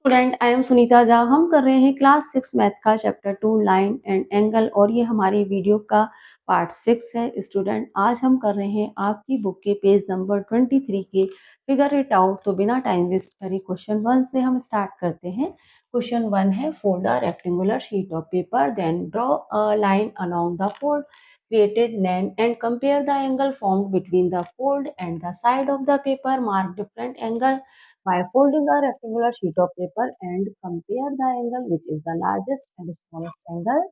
Student I am Sunita Jha. हम कर रहे हैं क्लास 6 मैथ का चैप्टर 2 लाइन एंड एंगल और ये हमारी वीडियो का पार्ट 6 है। स्टूडेंट आज हम कर रहे हैं आपकी बुक के पेज नंबर 23 के फिगर इट आउट। तो बिना टाइम वेस्ट करे क्वेश्चन 1 से हम स्टार्ट करते हैं। क्वेश्चन 1 है fold a rectangular sheet of paper then draw a line along the fold created name and compare the angle formed between the fold and the side of the paper. Mark different angle by folding a rectangular sheet of paper and compare the angle which is the largest and smallest angle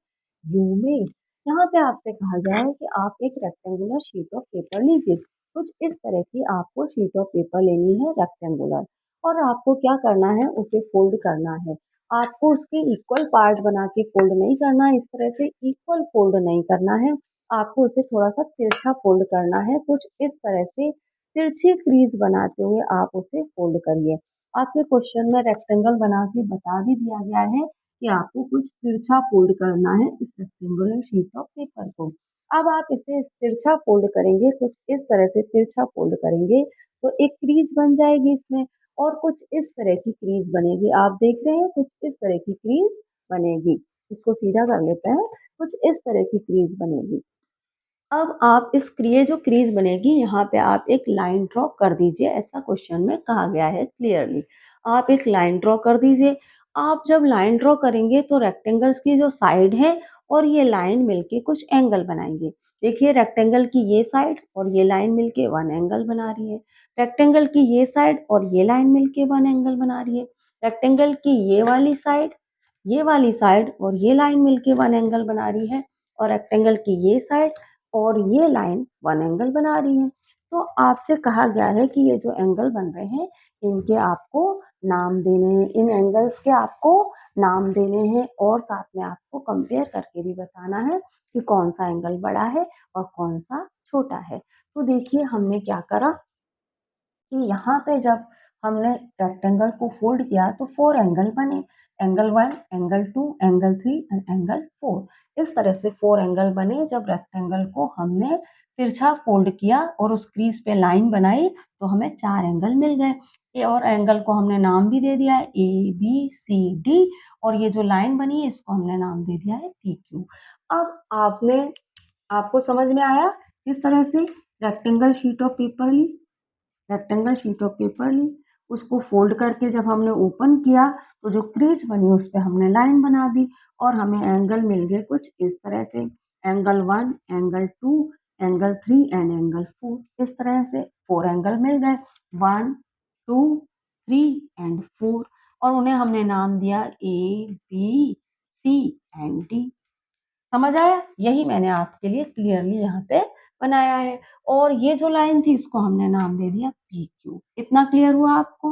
you made। यहाँ पे आपसे कहा गया है कि आप एक rectangular sheet of paper लीजिए। कुछ इस तरह की आपको शीट ऑफ पेपर लेनी है रेक्टेंगुलर, और आपको क्या करना है, उसे फोल्ड करना है। आपको उसके इक्वल पार्ट बना के फोल्ड नहीं करना है, इस तरह से इक्वल फोल्ड नहीं करना है, आपको उसे थोड़ा सा तिरछा फोल्ड करना है। कुछ इस तरह से तिरछी क्रीज बनाते हुए आप उसे फोल्ड करिए। आपके क्वेश्चन में रेक्टेंगल बना के बता भी दिया गया है कि आपको कुछ तिरछा फोल्ड करना है इस रेक्टेंगुलर शीट ऑफ पेपर को। अब आप इसे तिरछा फोल्ड करेंगे, कुछ इस तरह से तिरछा फोल्ड करेंगे तो एक क्रीज बन जाएगी इसमें, और कुछ इस तरह की क्रीज बनेगी। आप देख रहे हैं कुछ इस तरह की क्रीज बनेगी। इसको सीधा कर लेते हैं, कुछ इस तरह की क्रीज बनेगी। अब आप इस क्रिए जो क्रीज बनेगी यहाँ पे आप एक लाइन ड्रॉ कर दीजिए, ऐसा क्वेश्चन में कहा गया है क्लियरली। आप एक लाइन ड्रॉ कर दीजिए। आप जब लाइन ड्रॉ करेंगे तो रेक्टेंगल्स की जो साइड है और ये लाइन मिलके कुछ एंगल बनाएंगे। देखिए रेक्टेंगल की ये साइड और ये लाइन मिलके वन एंगल बना रही है। रेक्टेंगल की ये साइड और ये लाइन मिलके वन एंगल बना रही है। रेक्टेंगल की ये वाली साइड और ये लाइन मिलके वन एंगल बना रही है। और रेक्टेंगल की ये साइड और ये लाइन वन एंगल बना रही है। तो आपसे कहा गया है कि ये जो एंगल बन रहे हैं इनके आपको नाम देने हैं, इन एंगल्स के आपको नाम देने हैं, और साथ में आपको कंपेयर करके भी बताना है कि कौन सा एंगल बड़ा है और कौन सा छोटा है। तो देखिए हमने क्या करा कि यहाँ पे जब हमने रेक्टेंगल को फोल्ड किया तो 4 एंगल बने। Angle 1, angle 2, angle 3 and angle 4। इस तरह से 4 एंगल बने। जब रेक्टेंगल को हमने तिरछा फोल्ड किया और उस क्रीज पे लाइन बनाई तो हमें 4 एंगल मिल गए। ये और एंगल को हमने नाम भी दे दिया है ABCD, और ये जो लाइन बनी है इसको हमने नाम दे दिया है PQ। अब आपको समझ में आया किस तरह से रेक्टेंगल शीट ऑफ पेपर ली, रेक्टेंगल शीट ऑफ पेपर ली, उसको फोल्ड करके जब हमने ओपन किया तो जो क्रीज बनी उस पर हमने लाइन बना दी और हमें एंगल मिल गए कुछ इस तरह से। Angle 1, angle 2, angle 3 and angle 4। इस तरह से 4 एंगल मिल गए, 1, 2, 3 एंड 4, और उन्हें हमने नाम दिया ABCD। समझ आया? यही मैंने आपके लिए क्लियरली यहाँ पे बनाया है। और ये जो लाइन थी इसको हमने नाम दे दिया PQ। इतना क्लियर हुआ आपको?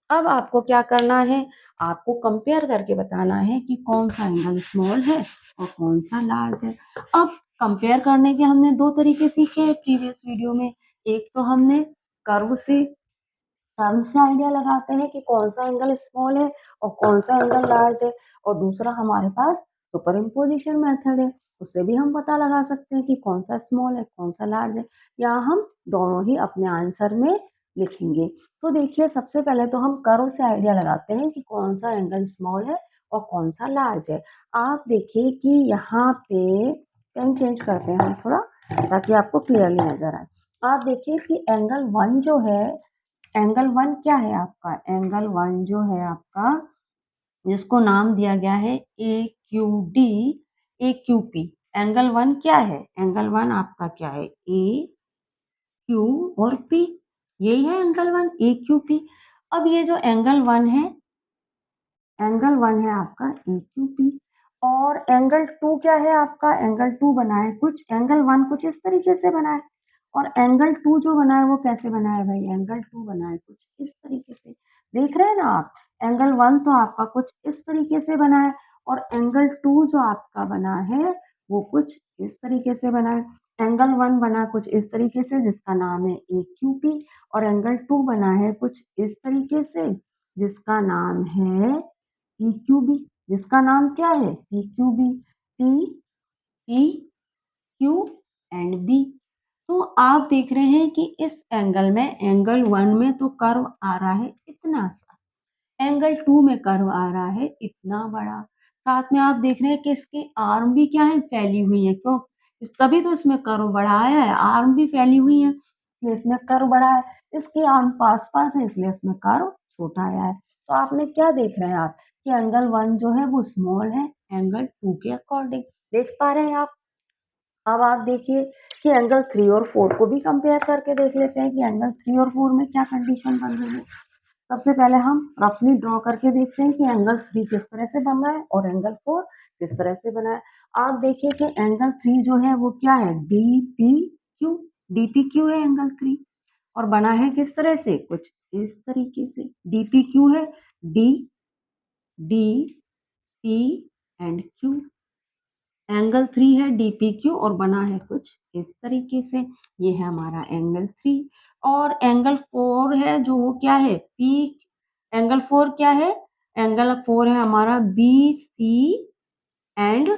अब आपको क्या करना है, आपको कंपेयर करके बताना है कि कौन सा एंगल स्मॉल है और कौन सा लार्ज है। अब कंपेयर करने के हमने 2 तरीके सीखे हैं प्रीवियस वीडियो में। एक तो हमने कर्व से आइडिया लगाते हैं कि कौन सा एंगल स्मॉल है और कौन सा एंगल लार्ज है, और दूसरा हमारे पास सुपर इम्पोजिशन मेथड है, उससे भी हम पता लगा सकते हैं कि कौन सा स्मॉल है कौन सा लार्ज है। यहाँ हम दोनों ही अपने आंसर में लिखेंगे। तो देखिए सबसे पहले तो हम कर्व से आइडिया लगाते हैं कि कौन सा एंगल स्मॉल है और कौन सा लार्ज है। आप देखिए कि यहाँ पे पेन चेंज करते हैं हम थोड़ा, ताकि आपको क्लियरली नजर आए। आप देखिए कि एंगल 1 जो है, एंगल 1 क्या है आपका, एंगल 1 जो है आपका जिसको नाम दिया गया है AQD, AQP। एंगल 1 क्या है, एंगल 1 आपका क्या है, AQ और P, यही है एंगल 1 AQP। अब ये जो एंगल 1 है, एंगल 1 है आपका AQP, और एंगल 2 क्या है आपका, एंगल 2 बना है कुछ, एंगल 1 कुछ इस तरीके से बना है, और एंगल 2 जो बना है वो कैसे बना है भाई, एंगल 2 बना है कुछ इस तरीके से। देख रहे हैं ना आप, एंगल 1 तो आपका कुछ इस तरीके से बना है, और एंगल 2 जो आपका बना है वो कुछ इस तरीके से बना है। एंगल 1 बना कुछ इस तरीके से जिसका नाम है AQP, और एंगल 2 बना है कुछ इस तरीके से जिसका नाम है PQB। जिसका नाम क्या है, PQB, P, P, Q and B। तो आप देख रहे हैं कि इस एंगल में, एंगल 1 में तो कर्व आ रहा है इतना सा, एंगल 2 में कर्व आ रहा है इतना बड़ा। साथ में आप देख रहे हैं कि इसकी आर्म भी क्या है, फैली हुई है। क्यों? तभी तो इसमें कर्व बड़ा आया है, आर्म भी फैली हुई है, इसलिए इसमें कर्व बड़ा है। इसकी आर्म पास-पास है, इसलिए इसमें कर्व छोटा आया है। तो आपने क्या देख रहे हैं आप कि एंगल 1 जो है वो स्मॉल है एंगल 2 के अकॉर्डिंग। देख पा रहे हैं आप? अब आप देखिए कि एंगल 3 और 4 को भी कंपेयर करके देख लेते हैं कि एंगल 3 और 4 में क्या कंडीशन बन रही है। सबसे पहले हम रफली ड्रॉ करके देखते हैं कि एंगल 3 किस तरह से बन रहा है और एंगल 4 किस तरह से बना है। आप देखिए कि एंगल 3 जो है वो क्या है, DPQ। DPQ है एंगल 3 और बना है किस तरह से, कुछ इस तरीके से। DPQ है, D, D, P and Q। Angle 3 है DPQ और बना है कुछ इस तरीके से। ये है हमारा एंगल 3 और एंगल 4 है जो वो क्या है, P। एंगल 4 क्या है? एंगल 4 है हमारा BC एंड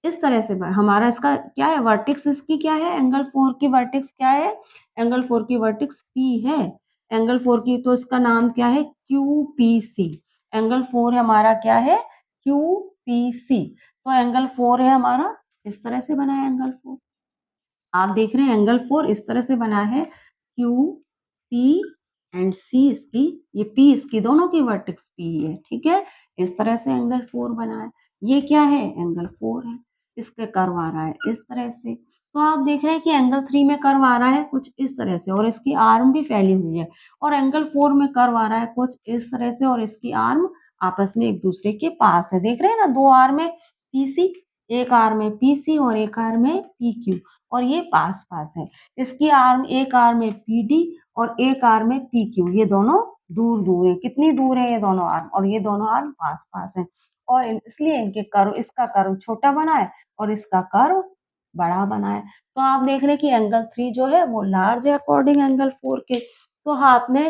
इस तरह से हमारा इसका क्या है, वर्टेक्स इसकी क्या है, एंगल 4 की वर्टेक्स क्या है? एंगल 4 की वर्टेक्स P है। एंगल 4 की तो इसका नाम क्या है, QPC। एंगल 4 हमारा क्या है, QPC। तो एंगल 4 है हमारा इस तरह से बना है एंगल 4। आप देख रहे हैं एंगल 4 इस तरह से बना है, Q, P एंड C इसकी, ये P इसकी दोनों की वर्टेक्स P है, ठीक है? इस तरह से एंगल 4 बना है। ये क्या है, एंगल 4 है। इसके कर्व आ रहा है इस तरह से। तो आप देख रहे हैं कि एंगल 3 में कर्व आ रहा है कुछ इस तरह से और इसकी आर्म भी फैली हुई है और एंगल 4 में कर्व आ रहा है कुछ इस तरह से और इसकी आर्म आपस में एक दूसरे के पास है। देख रहे हैं ना, 2 आर्म है PC, एक आर्म है PC और एक आर्म है PQ और ये पास-पास है। इसकी आर्म, एक आर्म है PD और एक आर्म है PQ। ये दोनों दूर-दूर है। कितनी दूर है ये दोनों आर्म, और ये दोनों आर्म पास-पास हैं और इसलिए इनके कर्व, इसका कर्व छोटा बना है और इसका कर्व बड़ा बना है। तो आप देख रहे हैं कि एंगल 3 जो है वो लार्ज है अकॉर्डिंग एंगल 4 के। तो हाँ, आपने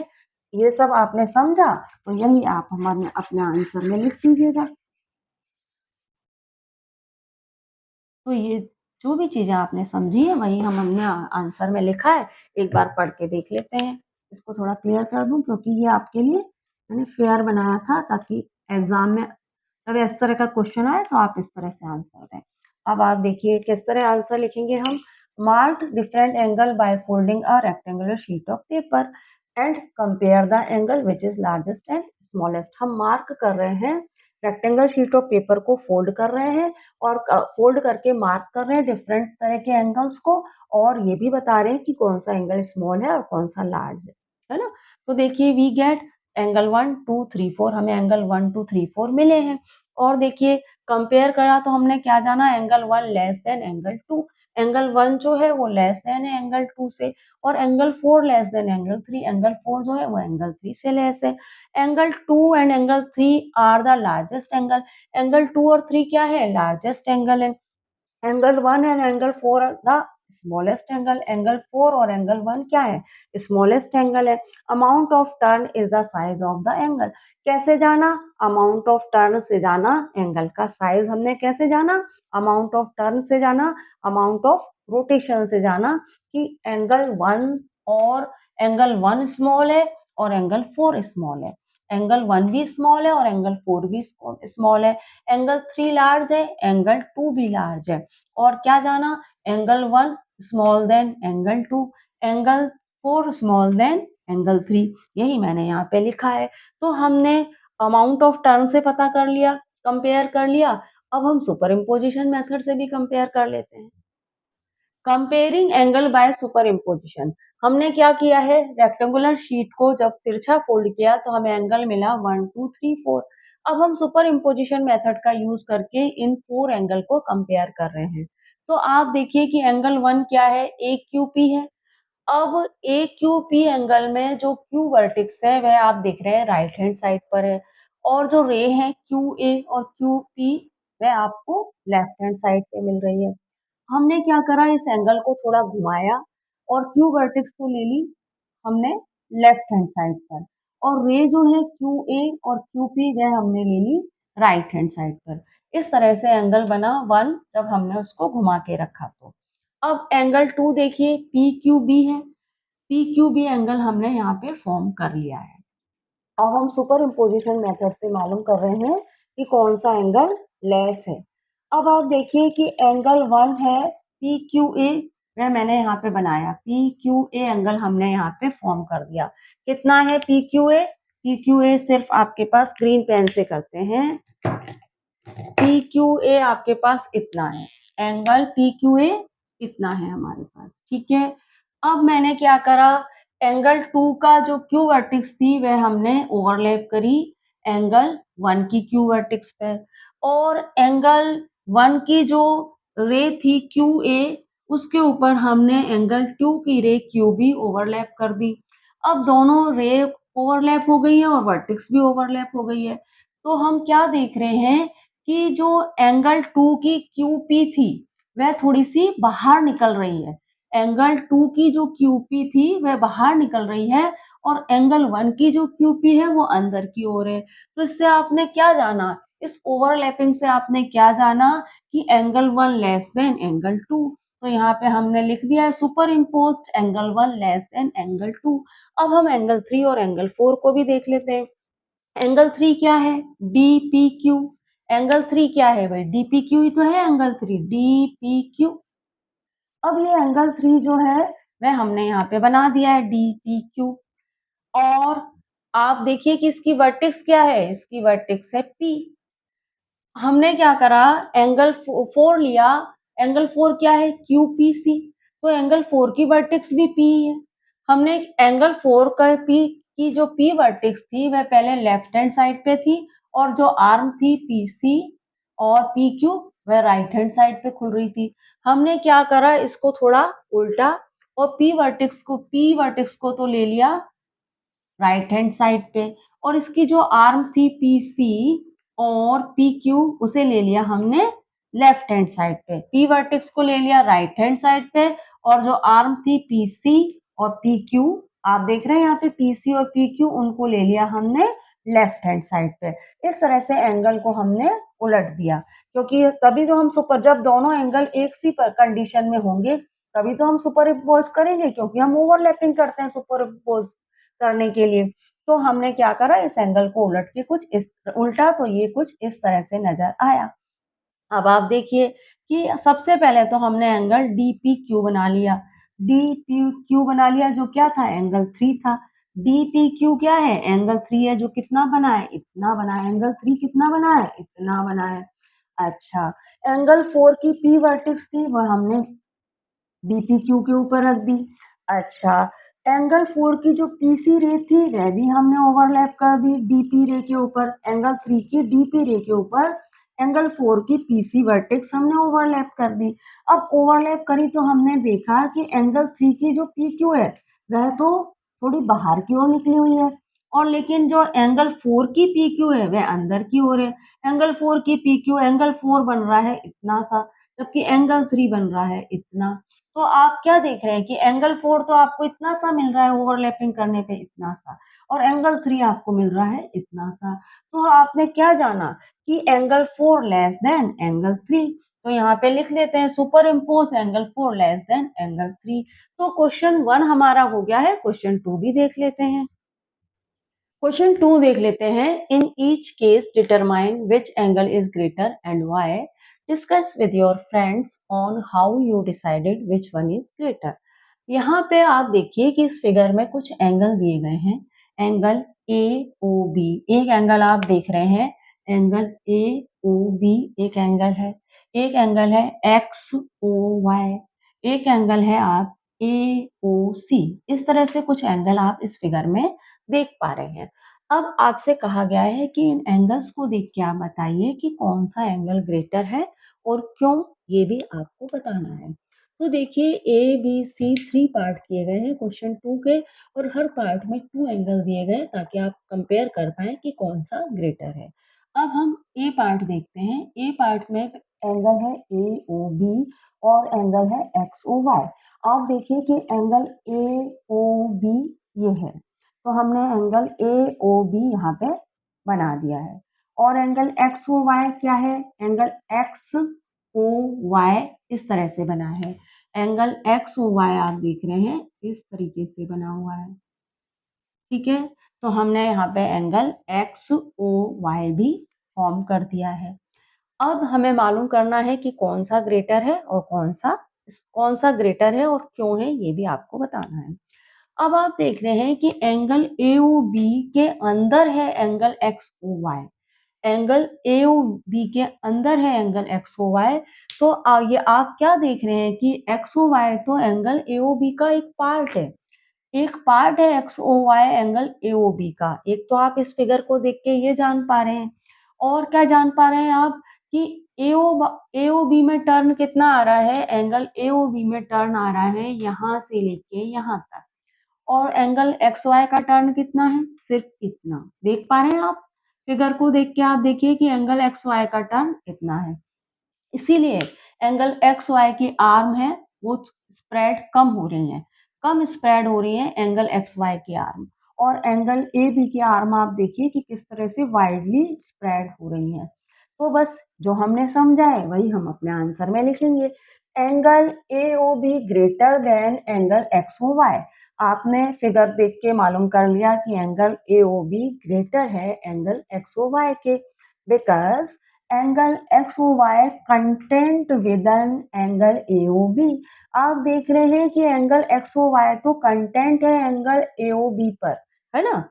ये सब आपने समझा, तो यही आप हमारे अपने आंसर में लिख दीजिएगा। तो ये जो भी चीज़ें आपने समझी है वही हमने आंसर में लिखा है। एक बार पढ़ के देख लेते हैं। इसको थोड़ा क्लियर कर दूँ क्योंकि ये आपके लिए मैंने फेयर बनाया था ताकि एग्ज़ाम में जब इस तरह का क्वेश्चन आए तो आप इस तरह से आंसर दें। अब आप देखिए किस तरह आंसर लिखेंगे हम। Mark different angle by folding a rectangular sheet of paper and compare the angle which is largest and smallest. हम मार्क कर रहे हैं, रेक्टेंगल शीट ऑफ पेपर को फोल्ड कर रहे हैं और फोल्ड करके मार्क कर रहे हैं डिफरेंट तरह के एंगल्स को और ये भी बता रहे हैं कि कौन सा एंगल स्मॉल है और कौन सा लार्ज है ना? तो देखिए वी गेट एंगल 1, 2, 3, 4, हमें एंगल 1, 2, 3, 4 मिले हैं और देखिए कंपेयर करा तो हमने क्या जाना, angle 1 less than angle 2। Angle 1 जो है वो लेस देन है एंगल 2 से और angle 4 less than angle 3। Angle 4 जो है वो एंगल 3 से लेस है। Angle 2 and angle 3 are the largest angle. Angle 2 और 3 क्या है, लार्जेस्ट एंगल है। Angle 1 and angle 4 are the smallest angle. Angle 4 और एंगल 1 क्या है, स्मॉलेस्ट एंगल है। Amount of turn is the size of the angle. कैसे जाना, अमाउंट ऑफ टर्न से जाना, एंगल का साइज हमने कैसे जाना, अमाउंट ऑफ टर्न से जाना, अमाउंट ऑफ रोटेशन से जाना कि एंगल 1 और एंगल 1 स्मॉल है और एंगल 4 स्मॉल है। एंगल 1 भी स्मॉल है और एंगल 4 भी स्मॉल है। एंगल 3 लार्ज है, एंगल 2 भी लार्ज है। और क्या जाना, angle 1 small than angle 2, angle 4 small than angle 3। यही मैंने यहाँ पे लिखा है। तो हमने अमाउंट ऑफ टर्न से पता कर लिया, कंपेयर कर लिया। अब हम सुपर इम्पोजिशन मेथड से भी कंपेयर कर लेते हैं। Comparing angle by super imposition. हमने क्या किया है, रेक्टेंगुलर शीट को जब तिरछा फोल्ड किया तो हमें एंगल मिला 1, 2, 3, 4। अब हम सुपर इम्पोजिशन मेथड का यूज करके इन 4 एंगल को कंपेयर कर रहे हैं। तो आप देखिए कि एंगल 1 क्या है, ए क्यू पी है। अब ए क्यू पी एंगल में जो क्यू वर्टेक्स है वह आप देख रहे हैं राइट हैंड साइड पर है और जो रे है क्यू ए और क्यू पी वह आपको लेफ्ट हैंड साइड पे मिल रही है। हमने क्या करा, इस एंगल को थोड़ा घुमाया और क्यू वर्टेक्स को ले ली हमने लेफ्ट हैंड साइड पर और रे जो है क्यू ए और क्यू पी वह हमने ले ली राइट हैंड साइड पर। इस तरह से एंगल बना 1 जब हमने उसको घुमा के रखा तो। अब एंगल 2 देखिए पी क्यू बी है। पी क्यू बी एंगल हमने यहाँ पे फॉर्म कर लिया है अब हम सुपर इम्पोजिशन मेथड से मालूम कर रहे हैं कि कौन सा एंगल लेस है। अब आप देखिए कि एंगल 1 है पी क्यू ए, वह मैंने यहाँ पे बनाया पी क्यू ए एंगल हमने यहाँ पे फॉर्म कर दिया। कितना है P Q A? P Q A सिर्फ आपके पास ग्रीन पेन से करते हैं। पी क्यू ए आपके पास इतना है, एंगल पी क्यू ए इतना है हमारे पास, ठीक है। अब मैंने क्या करा, एंगल 2 का जो क्यू वर्टेक्स थी वह हमने ओवरलैप करी एंगल 1 की क्यू वर्टेक्स पर, और एंगल 1 की जो रे थी क्यू ए उसके ऊपर हमने एंगल 2 की रे क्यू भी ओवरलैप कर दी। अब दोनों रे ओवरलैप हो गई है और वर्टेक्स भी ओवरलैप हो गई है, तो हम क्या देख रहे हैं कि जो एंगल 2 की क्यूपी थी वह थोड़ी सी बाहर निकल रही है। एंगल 2 की जो क्यूपी थी वह बाहर निकल रही है और एंगल 1 की जो क्यूपी है वो अंदर की ओर है। तो इससे आपने क्या जाना, इस ओवरलैपिंग से आपने क्या जाना कि एंगल 1 लेस देन एंगल 2। तो यहाँ पे हमने लिख दिया है super imposed angle 1 less than angle 2। अब हम एंगल 3 और एंगल 4 को भी देख लेते हैं। एंगल 3 क्या है? D P Q. एंगल 3 क्या है भाई? डी पी क्यू ही तो है एंगल 3, डी पी क्यू। अब ये एंगल 3 जो है वह हमने यहाँ पे बना दिया है डी पी क्यू। और आप देखिए कि इसकी वर्टेक्स क्या है? इसकी वर्टेक्स है पी। हमने क्या करा, एंगल 4 लिया। एंगल 4 क्या है? Q P C. तो एंगल 4 की वर्टेक्स भी पी है। हमने एंगल 4 का पी की जो पी वर्टेक्स थी वह पहले लेफ्ट हैंड साइड पे थी, और जो आर्म थी पी सी और पी क्यू वह राइट हैंड साइड पे खुल रही थी। हमने क्या करा, इसको थोड़ा उल्टा और पी वर्टेक्स को तो ले लिया राइट हैंड साइड पे, और इसकी जो आर्म थी पी सी और पी क्यू उसे ले लिया हमने लेफ्ट हैंड साइड पे। पी वर्टेक्स को ले लिया राइट हैंड साइड पे, और जो आर्म थी पी सी और पी क्यू, आप देख रहे हैं यहाँ पे पी सी और पी क्यू, उनको ले लिया हमने लेफ्ट हैंड साइड पे। इस तरह से एंगल को हमने उलट दिया, क्योंकि तभी तो हम सुपर, जब दोनों एंगल एक सी पर कंडीशन में होंगे तभी तो हम सुपर इम्पोज करेंगे, क्योंकि हम ओवरलैपिंग करते हैं सुपर इम्पोज करने के लिए। तो हमने क्या करा, इस एंगल को उलट के कुछ इस उल्टा, तो ये कुछ इस तरह से नजर आया। अब आप देखिए कि सबसे पहले तो हमने एंगल डी पी क्यू बना लिया। डी पी क्यू बना लिया जो क्या था? एंगल 3 था। डी पी क्यू क्या है? एंगल 3 है, जो कितना बना है? इतना बना है। एंगल 3 कितना बना है? इतना बना है। अच्छा, एंगल 4 की पी वर्टेक्स थी वह हमने डीपीक्यू के ऊपर रख दी। अच्छा, एंगल 4 की जो पीसी रे थी वह भी हमने ओवरलैप कर दी डीपी रे के ऊपर। एंगल 3 की डीपी रे के ऊपर एंगल 4 की पीसी वर्टेक्स हमने ओवरलैप कर दी। अब ओवरलैप करी तो हमने देखा कि एंगल 3 की जो पीक्यू है वह तो थोड़ी बाहर की ओर निकली हुई है, और लेकिन जो एंगल 4 की पीक्यू है वह अंदर की ओर है। एंगल 4 की पीक्यू, एंगल 4 बन रहा है इतना सा, जबकि एंगल 3 बन रहा है इतना। तो आप क्या देख रहे हैं कि एंगल 4 तो आपको इतना सा मिल रहा है ओवरलैपिंग करने पे, इतना सा, और एंगल 3 आपको मिल रहा है इतना सा। तो आपने क्या जाना कि एंगल 4 लेस देन एंगल 3। तो यहाँ पे लिख लेते हैं super impose angle 4 less than angle 3। तो क्वेश्चन 1 हमारा हो गया है। क्वेश्चन 2 भी देख लेते हैं। क्वेश्चन 2 देख लेते हैं। In each case determine which angle is greater and why. Discuss with your friends on how you decided which one is greater. यहाँ पे आप देखिए कि इस फिगर में कुछ एंगल दिए गए हैं। एंगल ए ओ बी, एक एंगल आप देख रहे हैं, एंगल ए ओ बी एक एंगल है। एक एंगल है एक्स ओ वाई, एक एंगल है आप ए ओ सी। इस तरह से कुछ एंगल आप इस फिगर में देख पा रहे हैं। अब आपसे कहा गया है कि इन एंगल्स को देख के आप बताइए कि कौन सा एंगल ग्रेटर है और क्यों, ये भी आपको बताना है। तो देखिए ए बी सी 3 पार्ट किए गए हैं क्वेश्चन 2 के, और हर पार्ट में 2 एंगल दिए गए ताकि आप कंपेयर कर पाए कि कौन सा ग्रेटर है। अब हम ए पार्ट देखते हैं। ए पार्ट में एंगल है ए ओ बी और एंगल है एक्स ओ वाई। आप देखिए कि एंगल ए ओ बी ये है, तो हमने एंगल ए ओ बी यहाँ पे बना दिया है। और एंगल एक्स ओ वाई क्या है? एंगल एक्स ओ वाई इस तरह से बना है। एंगल एक्स ओ वाई आप देख रहे हैं इस तरीके से बना हुआ है, ठीक है। तो हमने यहाँ पे एंगल एक्स ओ वाई भी फॉर्म कर दिया है। अब हमें मालूम करना है कि कौन सा ग्रेटर है और कौन सा ग्रेटर है और क्यों है, ये भी आपको बताना है। अब आप देख रहे हैं कि एंगल AOB के अंदर है एंगल XOY, एंगल AOB के अंदर है एंगल XOY। तो ये आप क्या देख रहे हैं कि XOY तो एंगल AOB का एक पार्ट है XOY एंगल AOB का। एक तो आप इस फिगर को देख के ये जान पा रहे हैं, और क्या जान पा रहे हैं आप कि AOB में टर्न कितना आ रहा है, एंगल AOB में टर्न आ रहा है यहाँ से लेके यहाँ तक, और एंगल XY का टर्न कितना है, सिर्फ इतना। देख पा रहे हैं आप फिगर को देख के, आप देखिए कि एंगल XY का टर्न कितना है। इसीलिए एंगल XY की आर्म है वो स्प्रेड कम हो रही है, कम स्प्रेड हो रही है एंगल XY की आर्म। और एंगल AB की आर्म आप देखिए कि किस तरह से वाइडली स्प्रेड हो रही है। तो बस जो हमने समझा है वही हम अपने आंसर में लिखेंगे। Angle AOB greater than angle XOY। आपने फिगर देख के मालूम कर लिया कि एंगल AOB ग्रेटर है एंगल XOY के, because angle XOY content with an angle AOB। आप देख रहे हैं कि एंगल XOY तो कंटेंट है एंगल AOB पर, है ना।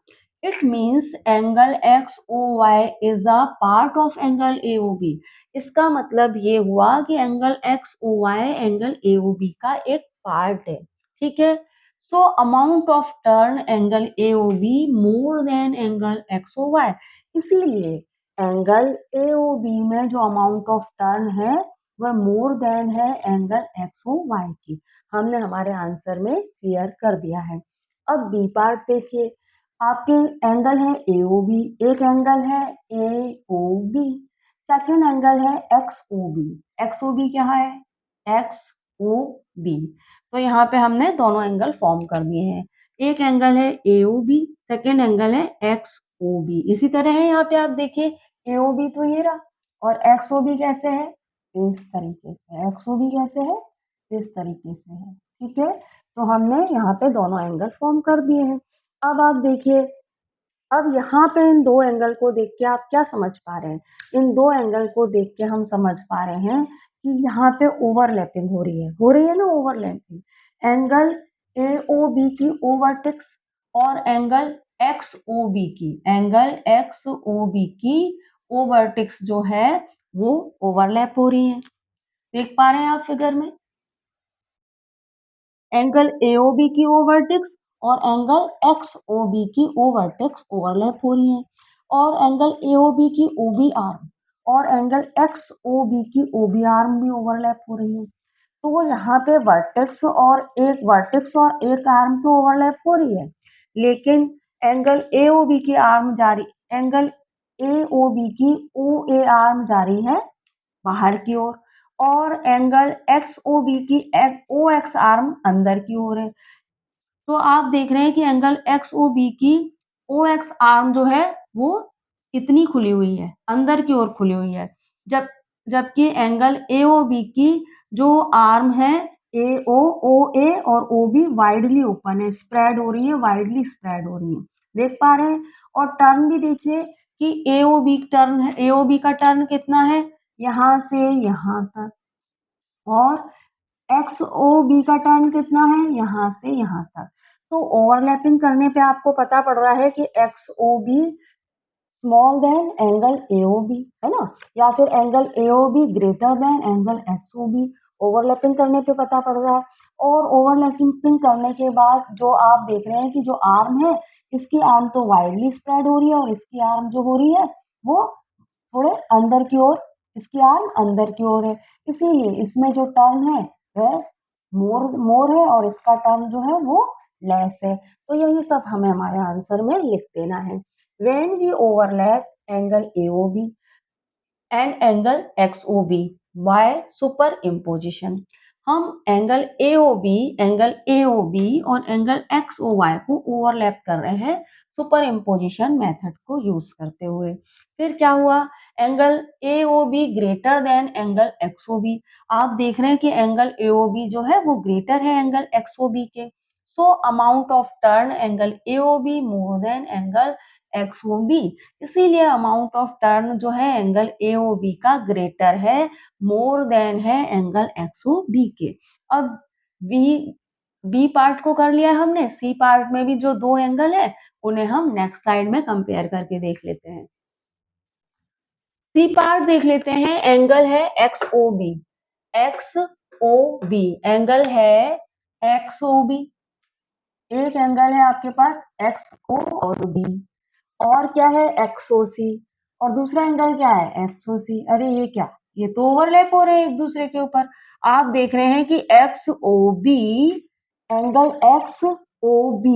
It means angle XOY is a part of angle AOB। इसका मतलब ये हुआ कि एंगल XOY एंगल AOB का एक पार्ट है, ठीक है। So amount of turn angle AOB more than angle XOY। इसीलिए एंगल AOB में जो अमाउंट ऑफ टर्न है वह मोर देन है एंगल XOY की। हमने हमारे आंसर में क्लियर कर दिया है। अब बी पार्ट देखिए, आपके एंगल है AOB, एक एंगल है AOB, सेकेंड एंगल है XOB। XOB क्या है, XOB। तो यहाँ पे हमने दोनों एंगल फॉर्म कर दिए हैं। एक एंगल है AOB, सेकेंड एंगल है XOB। इसी तरह है यहाँ पे आप देखिए, AOB तो ये रहा, और XOB कैसे है, इस तरीके से। XOB कैसे है, इस तरीके से है, ठीक है। तो हमने यहाँ पे दोनों एंगल फॉर्म कर दिए हैं। अब आप देखिए, अब यहाँ पे इन दो एंगल को देख के आप क्या समझ पा रहे हैं, इन दो एंगल को देख के हम समझ पा रहे हैं कि यहाँ पे ओवरलैपिंग हो रही है ना, ओवरलैपिंग। एंगल AOB की ओवरटेक्स और एंगल XOB की ओवरटेक्स जो है वो ओवरलैप हो रही है। देख पा रहे हैं आप फिगर में, एंगल AOB की ओवरटेक्स और एंगल XOB की ओवरटेक्स ओवरलैप हो रही है, और एंगल AOB की OB आर्म और एंगल XOB की OB आर्म भी ओवरलैप हो रही है। तो यहाँ पे वर्टेक्स और एक आर्म तो ओवरलैप हो रही है, लेकिन एंगल AOB की आर्म जारी एंगल AOB की OA आर्म जारी है बाहर की ओर, और एंगल XOB की OX आर्म अंदर की ओर है। तो आप देख रहे हैं कि एंगल XOB की OX आर्म जो है वो इतनी खुली हुई है, अंदर की ओर खुली हुई है, जबकि एंगल AOB की जो आर्म है AO, OA और OB वाइडली ओपन है, स्प्रेड हो रही है, वाइडली स्प्रेड हो रही है। देख पा रहे हैं। और टर्न भी देखिए कि AOB का टर्न कितना है, यहाँ से यहाँ तक, और XOB का टर्न कितना है, यहाँ से यहाँ तक। तो ओवरलैपिंग करने पे आपको पता पड़ रहा है कि XOB small than angle AOB, है ना, या फिर angle AOB greater than angle XOB। Overlapping करने पे पता पड़ रहा है। और ओवरलैपिंग करने के बाद जो आप देख रहे हैं कि जो आर्म है, इसकी आर्म तो वाइडली स्प्रेड हो रही है, और इसकी आर्म जो हो रही है वो थोड़े अंदर की ओर, इसकी आर्म अंदर की ओर है। इसीलिए इसमें जो टर्न है वह मोर मोर है, और इसका टर्न जो है वो लेस है। तो यही सब हमें हमारे आंसर में लिख देना है। When we overlap angle AOB and angle XOB by superimposition, हम एंगल AOB और एंगल XOY को ओवरलैप कर रहे हैं सुपर इम्पोजिशन मेथड को यूज करते हुए। फिर क्या हुआ, angle AOB greater than angle XOB। आप देख रहे हैं कि एंगल AOB जो है वो ग्रेटर है एंगल XOB के। So amount of turn angle AOB more than angle XOB, इसीलिए अमाउंट ऑफ टर्न जो है एंगल AOB का ग्रेटर है, मोर देन है एंगल XOB के। अब बी पार्ट को कर लिया हमने, सी पार्ट में भी जो दो एंगल है उन्हें हम नेक्स्ट स्लाइड में कंपेयर करके देख लेते हैं। सी पार्ट देख लेते हैं, एंगल है XOB, XOB एंगल है XOB, एक एंगल है आपके पास XO और B, और क्या है XOC, और दूसरा एंगल क्या है XOC। अरे ये क्या, ये तो ओवरलैप हो रहे हैं एक दूसरे के ऊपर। आप देख रहे हैं कि XOB एंगल XOB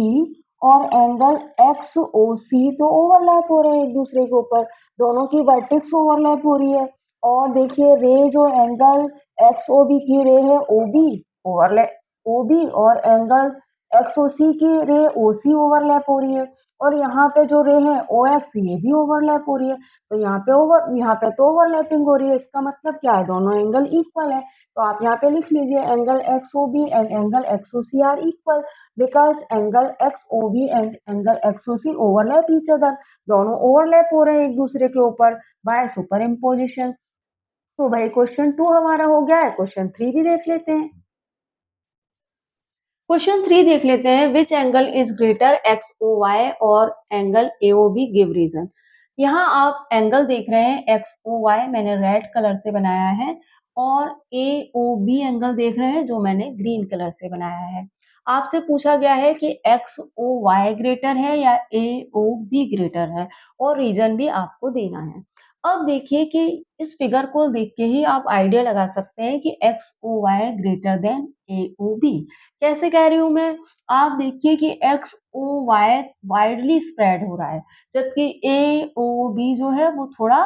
और एंगल XOC तो ओवरलैप हो रहे हैं एक दूसरे के ऊपर, दोनों की वर्टेक्स ओवरलैप हो रही है। और देखिए रे जो एंगल XOB की रे है OB ओवरलैप, OB और एंगल XOC की रे OC ओवरलैप हो रही है, और यहाँ पे जो रे है OX ये भी ओवरलैप हो रही है। तो यहाँ पे तो ओवरलैपिंग हो रही है, इसका मतलब क्या है, दोनों एंगल इक्वल है। तो आप यहाँ पे लिख लीजिए angle XOB and angle XOC are equal because angle XOB and angle XOC overlap each other, दोनों ओवरलैप हो रहे हैं एक दूसरे के ऊपर बाय सुपर इम्पोजिशन। तो भाई क्वेश्चन 2 हमारा हो गया है, क्वेश्चन 3 भी देख लेते हैं। क्वेश्चन 3 देख लेते हैं, which angle is greater XOY और एंगल AOB गिव रीजन। यहाँ आप एंगल देख रहे हैं XOY मैंने रेड कलर से बनाया है, और AOB एंगल देख रहे हैं जो मैंने ग्रीन कलर से बनाया है। आपसे पूछा गया है कि XOY ग्रेटर है या AOB ग्रेटर है, और रीजन भी आपको देना है। अब देखिए कि इस फिगर को देख के ही आप आइडिया लगा सकते हैं कि XOY ग्रेटर देन AOB। कैसे कह रही हूँ मैं, आप देखिए कि XOY वाइडली स्प्रेड हो रहा है, जबकि AOB जो है वो थोड़ा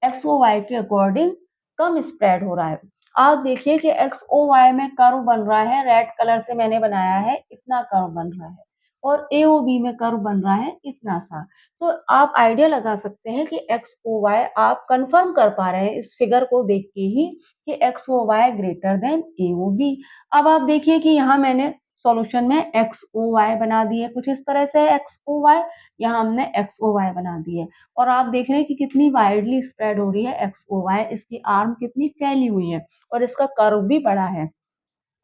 XOY के अकॉर्डिंग कम स्प्रेड हो रहा है। आप देखिए कि XOY में कर्व बन रहा है, रेड कलर से मैंने बनाया है, इतना कर्व बन रहा है, और AOB में कर्व बन रहा है इतना सा। तो आप आइडिया लगा सकते हैं कि XOY आप कंफर्म कर पा रहे हैं इस फिगर को देख के ही कि XOY ग्रेटर देन AOB। अब आप देखिए कि यहाँ मैंने सॉल्यूशन में XOY बना दिए, कुछ इस तरह से XOY, यहाँ हमने XOY बना दिए, और आप देख रहे हैं कि कितनी वाइडली स्प्रेड हो रही है XOY, इसकी आर्म कितनी फैली हुई है, और इसका कर्व भी बड़ा है।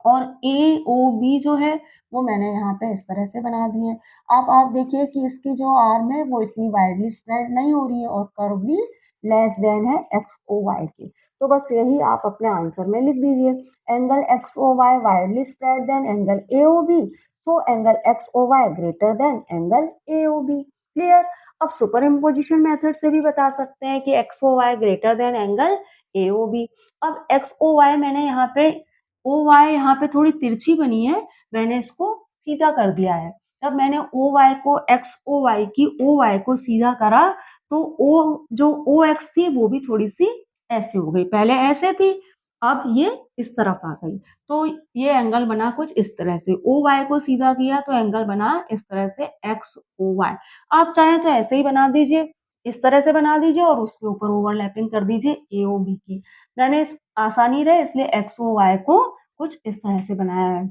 और AOB जो है वो मैंने यहाँ पे इस तरह से बना दिए। अब आप देखिए कि इसकी जो आर्म है वो इतनी वाइडली स्प्रेड नहीं हो रही है, और कर्व भी लेस देन है XOY के। तो बस यही आप अपने आंसर में लिख दीजिए, angle XOY widely spread than angle AOB, so angle XOY greater than angle AOB। Clear. अब सुपर इम्पोजिशन मेथड से भी बता सकते हैं कि XOY greater than angle AOB। अब XOY मैंने यहाँ पे OY यहाँ पे थोड़ी तिरछी बनी है, मैंने इसको सीधा कर दिया है। जब मैंने OY को XOY की OY को सीधा करा, तो O जो OX थी वो भी थोड़ी सी ऐसे हो गई, पहले ऐसे थी, अब ये इस तरफ आ गई। तो ये एंगल बना कुछ इस तरह से, OY को सीधा किया तो एंगल बना इस तरह से XOY। आप चाहें तो ऐसे ही बना दीजिए, इस तरह से बना दीजिए और उसके ऊपर ओवरलैपिंग कर दीजिए AOB की। मैंने आसानी रहे इसलिए XOY को कुछ इस तरह से बनाया है।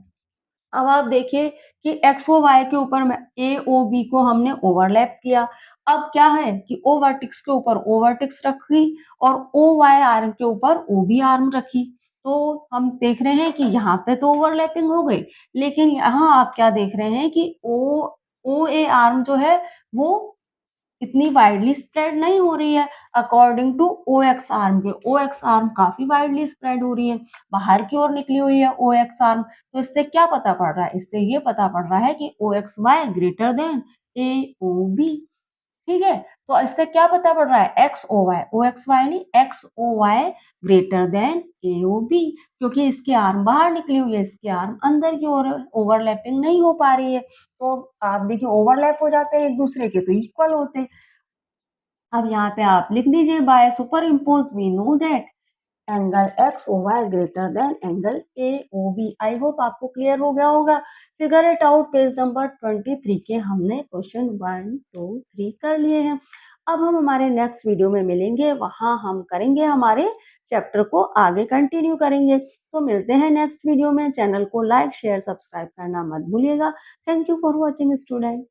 अब आप देखिए कि XOY के ऊपर में AOB को हमने ओवरलैप किया। अब क्या है कि O वर्टेक्स के ऊपर O वर्टेक्स रखी और OY आर्म के ऊपर OB आर्म रखी। तो हम देख रहे हैं कि यहाँ पे तो ओवरलैपिंग हो गई, लेकिन यहाँ आप क्या देख रहे हैं कि OA आर्म जो है वो इतनी वाइडली स्प्रेड नहीं हो रही है अकॉर्डिंग टू OX आर्म के। OX आर्म काफी वाइडली स्प्रेड हो रही है, बाहर की ओर निकली हुई है OX आर्म। तो इससे क्या पता पड़ रहा है, इससे ये पता पड़ रहा है कि OXY ग्रेटर देन AOB। ठीक है, तो इससे क्या पता पड़ रहा है XOY, OXY नहीं XOY ग्रेटर देन AOB, क्योंकि इसकी आर्म बाहर निकली हुई है, इसकी आर्म अंदर की ओर, ओवरलैपिंग नहीं हो पा रही है। तो आप देखिए ओवरलैप हो जाते हैं एक दूसरे के तो इक्वल होते हैं। अब यहाँ पे आप लिख दीजिए by superimpose we know that angle XOY greater than angle AOB। I hope आपको क्लियर हो गया होगा। Figure it out, page number 23 के हमने क्वेश्चन 1 2 3 कर लिए हैं। अब हम हमारे नेक्स्ट वीडियो में मिलेंगे, वहाँ हम करेंगे हमारे चैप्टर को आगे कंटिन्यू करेंगे। तो मिलते हैं नेक्स्ट वीडियो में। चैनल को लाइक, शेयर, सब्सक्राइब करना मत भूलिएगा। Thank you for watching student.